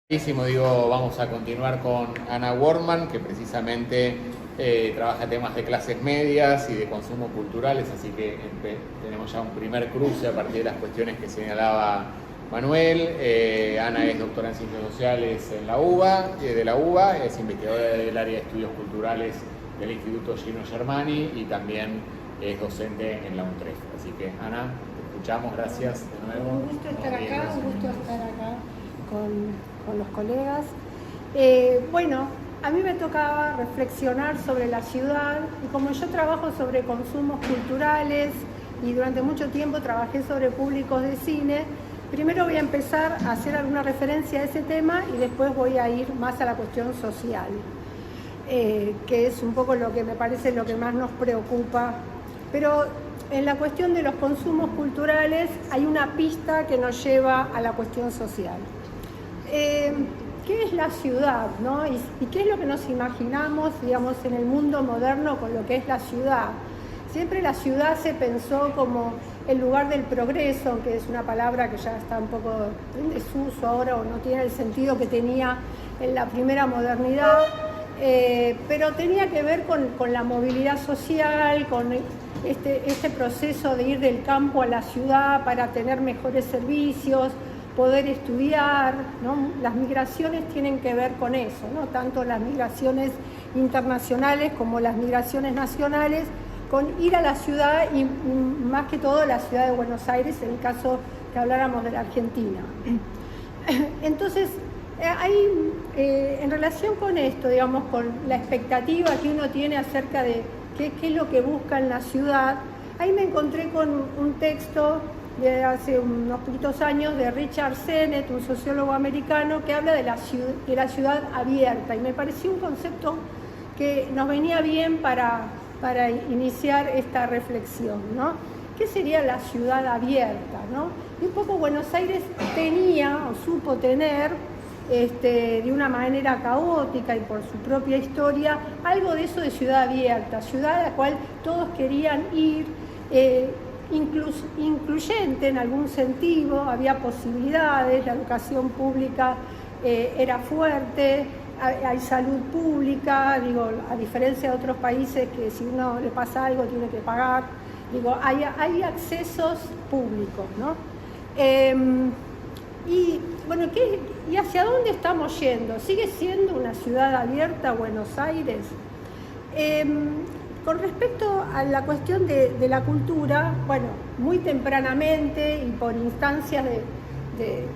Digo, vamos a continuar con Ana Wortmann, que precisamente trabaja temas de clases medias y de consumo culturales, así que tenemos ya un primer cruce a partir de las cuestiones que señalaba Manuel. Ana es doctora en Ciencias Sociales en la UBA, de la UBA, es investigadora del área de estudios culturales del Instituto Gino Germani y también es docente en la UNTREF. Así que, Ana, te escuchamos, gracias de nuevo. Un gusto estar acá, con los colegas. Bueno, a mí me tocaba reflexionar sobre la ciudad y como yo trabajo sobre consumos culturales y durante mucho tiempo trabajé sobre públicos de cine, primero voy a empezar a hacer alguna referencia a ese tema y después voy a ir más a la cuestión social, que es un poco lo que me parece lo que más nos preocupa. Pero en la cuestión de los consumos culturales hay una pista que nos lleva a la cuestión social. ¿Qué es la ciudad, ¿no? ¿Y qué es lo que nos imaginamos, digamos, en el mundo moderno con lo que es la ciudad? Siempre la ciudad se pensó como el lugar del progreso, que es una palabra que ya está un poco en desuso ahora o no tiene el sentido que tenía en la primera modernidad, pero tenía que ver con la movilidad social, con este proceso de ir del campo a la ciudad para tener mejores servicios, poder estudiar, ¿no? Las migraciones tienen que ver con eso, ¿no? Tanto las migraciones internacionales como las migraciones nacionales, con ir a la ciudad y más que todo la ciudad de Buenos Aires, en el caso que habláramos de la Argentina. Entonces, en relación con esto, digamos, con la expectativa que uno tiene acerca de qué es lo que busca en la ciudad, ahí me encontré con un texto de hace unos poquitos años de Richard Sennett, un sociólogo americano, que habla de la ciudad abierta, y me pareció un concepto que nos venía bien para iniciar esta reflexión, ¿no? ¿Qué sería la ciudad abierta, ¿no? Y un poco Buenos Aires tenía o supo tener, de una manera caótica y por su propia historia, algo de eso de ciudad abierta, ciudad a la cual todos querían ir, incluyente en algún sentido, había posibilidades, la educación pública era fuerte, hay salud pública, digo, a diferencia de otros países que si uno le pasa algo tiene que pagar, digo, hay accesos públicos, ¿no? Y bueno, ¿y hacia dónde estamos yendo? ¿Sigue siendo una ciudad abierta Buenos Aires? Con respecto a la cuestión de la cultura, bueno, muy tempranamente y por instancias de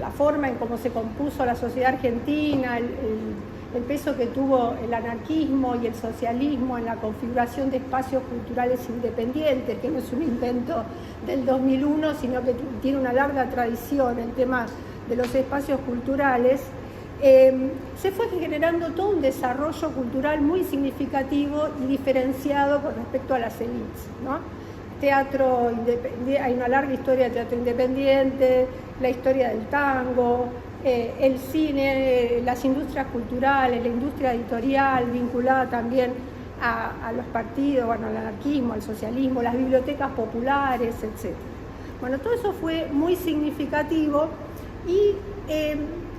la forma en cómo se compuso la sociedad argentina, el peso que tuvo el anarquismo y el socialismo en la configuración de espacios culturales independientes, que no es un invento del 2001, sino que tiene una larga tradición el tema de los espacios culturales, se fue generando todo un desarrollo cultural muy significativo y diferenciado con respecto a las élites, ¿no? Teatro independiente, hay una larga historia de teatro independiente, la historia del tango, el cine, las industrias culturales, la industria editorial vinculada también a los partidos, bueno, al anarquismo, al socialismo, las bibliotecas populares, etc. Bueno, todo eso fue muy significativo y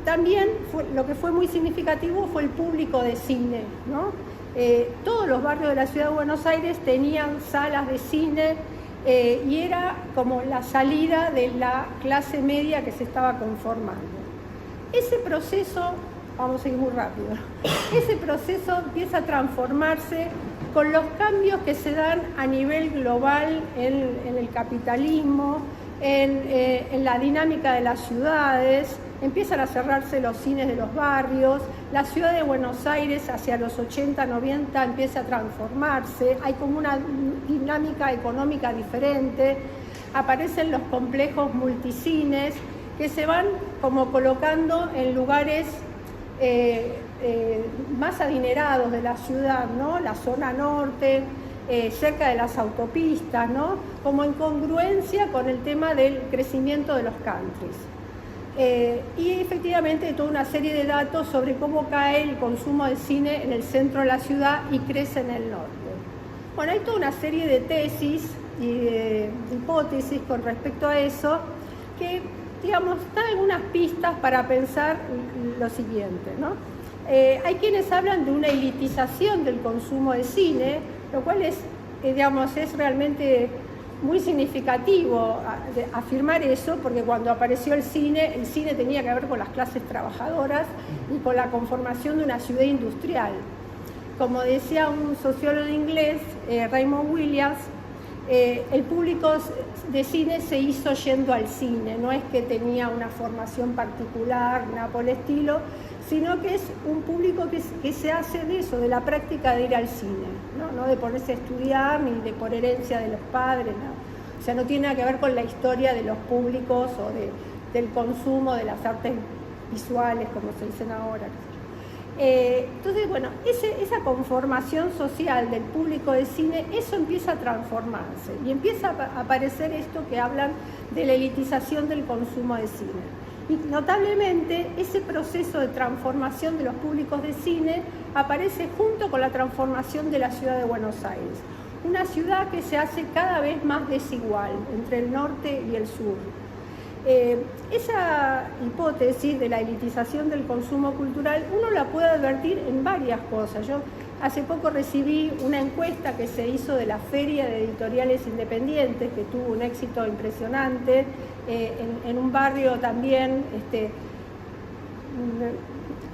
también lo que fue muy significativo fue el público de cine, ¿no? Todos los barrios de la ciudad de Buenos Aires tenían salas de cine y era como la salida de la clase media que se estaba conformando. Ese proceso, vamos a ir muy rápido, ese proceso empieza a transformarse con los cambios que se dan a nivel global en el capitalismo, en la dinámica de las ciudades. Empiezan a cerrarse los cines de los barrios, la ciudad de Buenos Aires hacia los 80, 90 empieza a transformarse, hay como una dinámica económica diferente, aparecen los complejos multicines que se van como colocando en lugares más adinerados de la ciudad, ¿no? La zona norte, cerca de las autopistas, ¿no? Como en congruencia con el tema del crecimiento de los countries. Y efectivamente toda una serie de datos sobre cómo cae el consumo de cine en el centro de la ciudad y crece en el norte. Bueno, hay toda una serie de tesis y de hipótesis con respecto a eso que digamos, da algunas pistas para pensar lo siguiente, ¿no? Hay quienes hablan de una elitización del consumo de cine, lo cual es, digamos, es realmente muy significativo afirmar eso, porque cuando apareció el cine tenía que ver con las clases trabajadoras y con la conformación de una ciudad industrial. Como decía un sociólogo inglés, Raymond Williams, el público de cine se hizo yendo al cine, no es que tenía una formación particular, nada por el estilo, sino que es un público que se hace de eso, de la práctica de ir al cine, no de ponerse a estudiar ni de por herencia de los padres, no. O sea, no tiene nada que ver con la historia de los públicos o del consumo de las artes visuales, como se dicen ahora. Entonces, bueno, esa conformación social del público de cine, eso empieza a transformarse y empieza a aparecer esto que hablan de la elitización del consumo de cine. Y notablemente ese proceso de transformación de los públicos de cine aparece junto con la transformación de la ciudad de Buenos Aires, una ciudad que se hace cada vez más desigual entre el norte y el sur. Esa hipótesis de la elitización del consumo cultural uno la puede advertir en varias cosas. Yo hace poco recibí una encuesta que se hizo de la Feria de Editoriales Independientes, que tuvo un éxito impresionante, en un barrio también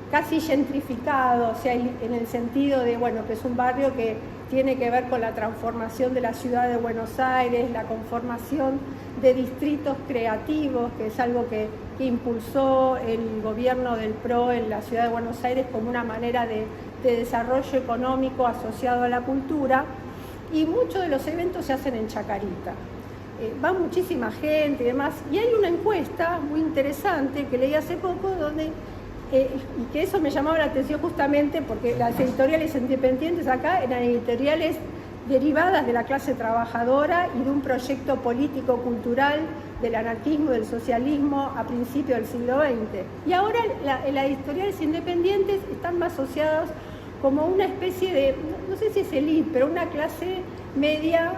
casi gentrificado, o sea, en el sentido de, bueno, que es un barrio que tiene que ver con la transformación de la ciudad de Buenos Aires, la conformación de distritos creativos, que es algo que impulsó el gobierno del PRO en la ciudad de Buenos Aires como una manera de desarrollo económico asociado a la cultura, y muchos de los eventos se hacen en Chacarita. Va muchísima gente y demás, y hay una encuesta muy interesante que leí hace poco donde y que eso me llamaba la atención justamente porque las editoriales independientes acá eran editoriales derivadas de la clase trabajadora y de un proyecto político-cultural del anarquismo, del socialismo a principios del siglo XX. Y ahora las editoriales independientes están más asociadas como una especie de, no sé si es élite, pero una clase media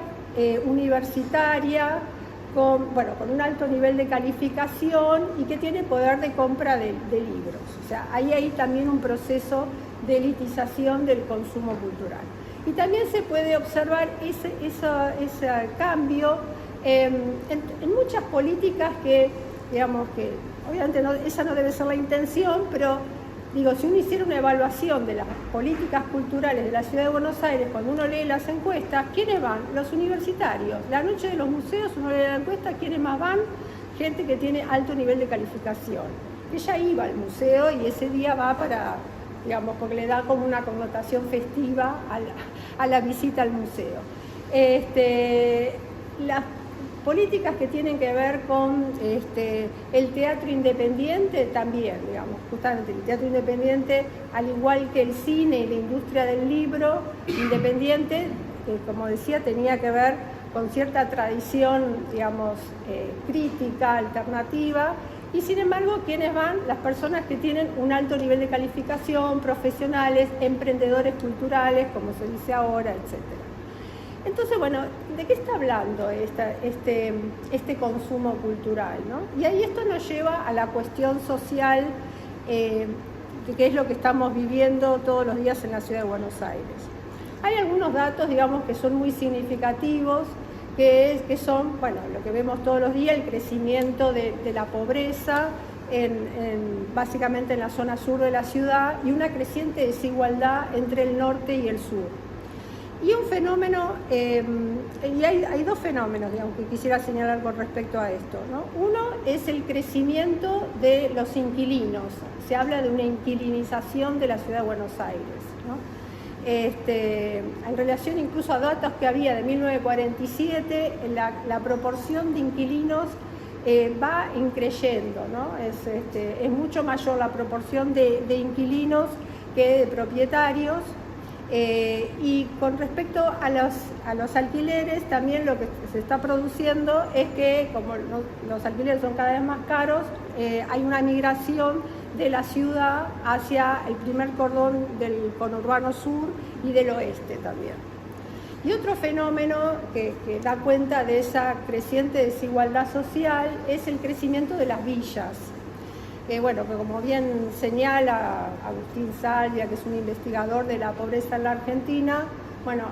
universitaria, con un alto nivel de calificación y que tiene poder de compra de libros. O sea, hay también un proceso de elitización del consumo cultural. Y también se puede observar ese cambio en muchas políticas que, digamos, que obviamente esa no debe ser la intención, pero digo, si uno hiciera una evaluación de las políticas culturales de la Ciudad de Buenos Aires, cuando uno lee las encuestas, ¿quiénes van? Los universitarios. La noche de los museos, uno lee la encuesta, ¿quiénes más van? Gente que tiene alto nivel de calificación. Ella iba al museo y ese día va para, digamos, porque le da como una connotación festiva a la visita al museo. Las políticas que tienen que ver con el teatro independiente también, digamos, justamente el teatro independiente, al igual que el cine y la industria del libro independiente, como decía, tenía que ver con cierta tradición, digamos, crítica, alternativa, y sin embargo, ¿quiénes van? Las personas que tienen un alto nivel de calificación, profesionales, emprendedores culturales, como se dice ahora, etcétera. Entonces, bueno, ¿de qué está hablando este consumo cultural, ¿no? Y ahí esto nos lleva a la cuestión social, que es lo que estamos viviendo todos los días en la Ciudad de Buenos Aires. Hay algunos datos, digamos, que son muy significativos, que son, bueno, lo que vemos todos los días, el crecimiento de la pobreza, básicamente en la zona sur de la ciudad, y una creciente desigualdad entre el norte y el sur. Y un fenómeno, y hay dos fenómenos, digamos, que quisiera señalar con respecto a esto, ¿no? Uno es el crecimiento de los inquilinos. Se habla de una inquilinización de la Ciudad de Buenos Aires, ¿no? En relación incluso a datos que había de 1947, la proporción de inquilinos va increyendo, ¿no? Es mucho mayor la proporción de inquilinos que de propietarios. Y con respecto a los alquileres, también lo que se está produciendo es que, como los alquileres son cada vez más caros, hay una migración de la ciudad hacia el primer cordón del conurbano sur y del oeste también. Y otro fenómeno que da cuenta de esa creciente desigualdad social es el crecimiento de las villas. Bueno, que como bien señala Agustín Salvia, que es un investigador de la pobreza en la Argentina, bueno,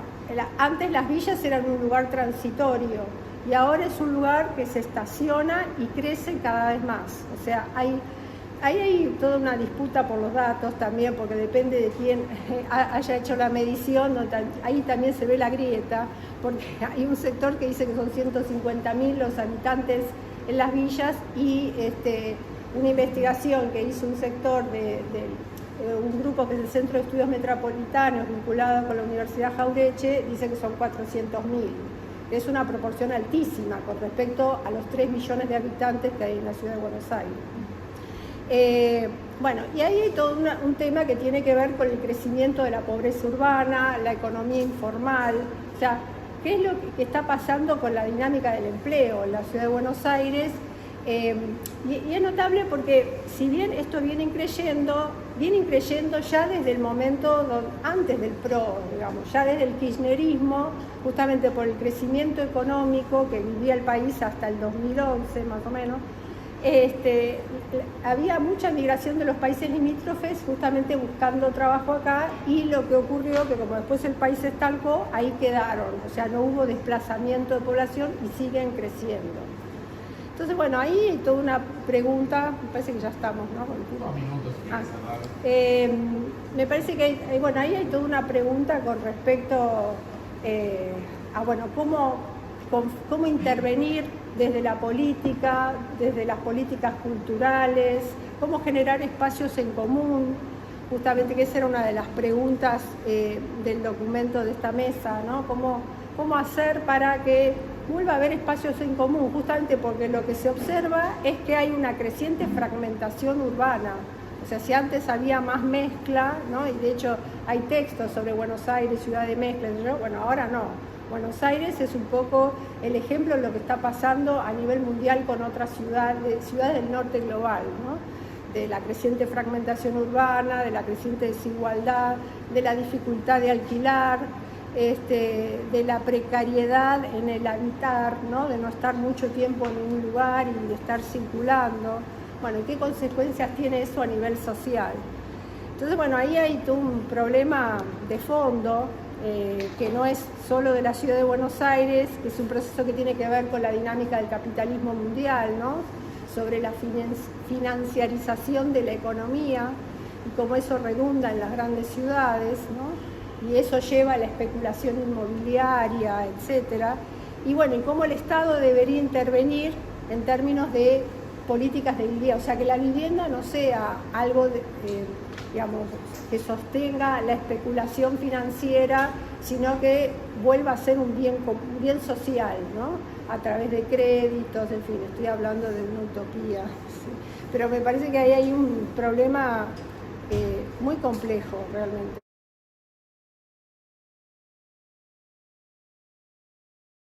antes las villas eran un lugar transitorio y ahora es un lugar que se estaciona y crece cada vez más. O sea, hay toda una disputa por los datos también, porque depende de quién haya hecho la medición, ahí también se ve la grieta, porque hay un sector que dice que son 150.000 los habitantes en las villas y una investigación que hizo un sector de un grupo que es el Centro de Estudios Metropolitanos vinculado con la Universidad Jauretche, dice que son 400.000. Es una proporción altísima con respecto a los 3 millones de habitantes que hay en la ciudad de Buenos Aires. Bueno, y ahí hay todo un tema que tiene que ver con el crecimiento de la pobreza urbana, la economía informal, o sea, qué es lo que está pasando con la dinámica del empleo en la ciudad de Buenos Aires. Y es notable porque si bien esto viene creyendo ya desde el momento antes del PRO, digamos, ya desde el kirchnerismo, justamente por el crecimiento económico que vivía el país hasta el 2011 más o menos, había mucha migración de los países limítrofes justamente buscando trabajo acá, y lo que ocurrió que como después el país se estancó, ahí quedaron, o sea, no hubo desplazamiento de población y siguen creciendo. Entonces, bueno, ahí hay toda una pregunta, me parece que ya estamos, ¿no? 2 minutos, si quieres hablar. Me parece que ahí hay toda una pregunta con respecto a, bueno, cómo intervenir desde la política, desde las políticas culturales, cómo generar espacios en común, justamente que esa era una de las preguntas del documento de esta mesa, ¿no? ¿Cómo hacer para que vuelva a haber espacios en común? Justamente porque lo que se observa es que hay una creciente fragmentación urbana. O sea, si antes había más mezcla, ¿no? Y de hecho hay textos sobre Buenos Aires, ciudad de mezcla, ¿no? Bueno, ahora no. Buenos Aires es un poco el ejemplo de lo que está pasando a nivel mundial con otras ciudades del norte global, ¿no? De la creciente fragmentación urbana, de la creciente desigualdad, de la dificultad de alquilar, de la precariedad en el habitar, ¿no? De no estar mucho tiempo en un lugar y de estar circulando. Bueno, ¿qué consecuencias tiene eso a nivel social? Entonces, bueno, ahí hay todo un problema de fondo que no es solo de la ciudad de Buenos Aires, que es un proceso que tiene que ver con la dinámica del capitalismo mundial, ¿no? Sobre la financiarización de la economía y cómo eso redunda en las grandes ciudades, ¿no? Y eso lleva a la especulación inmobiliaria, etcétera. Y bueno, y cómo el Estado debería intervenir en términos de políticas de vivienda, o sea, que la vivienda no sea algo, digamos, que sostenga la especulación financiera, sino que vuelva a ser un bien social, ¿no? A través de créditos, en fin, estoy hablando de una utopía, ¿sí? Pero me parece que ahí hay un problema muy complejo realmente.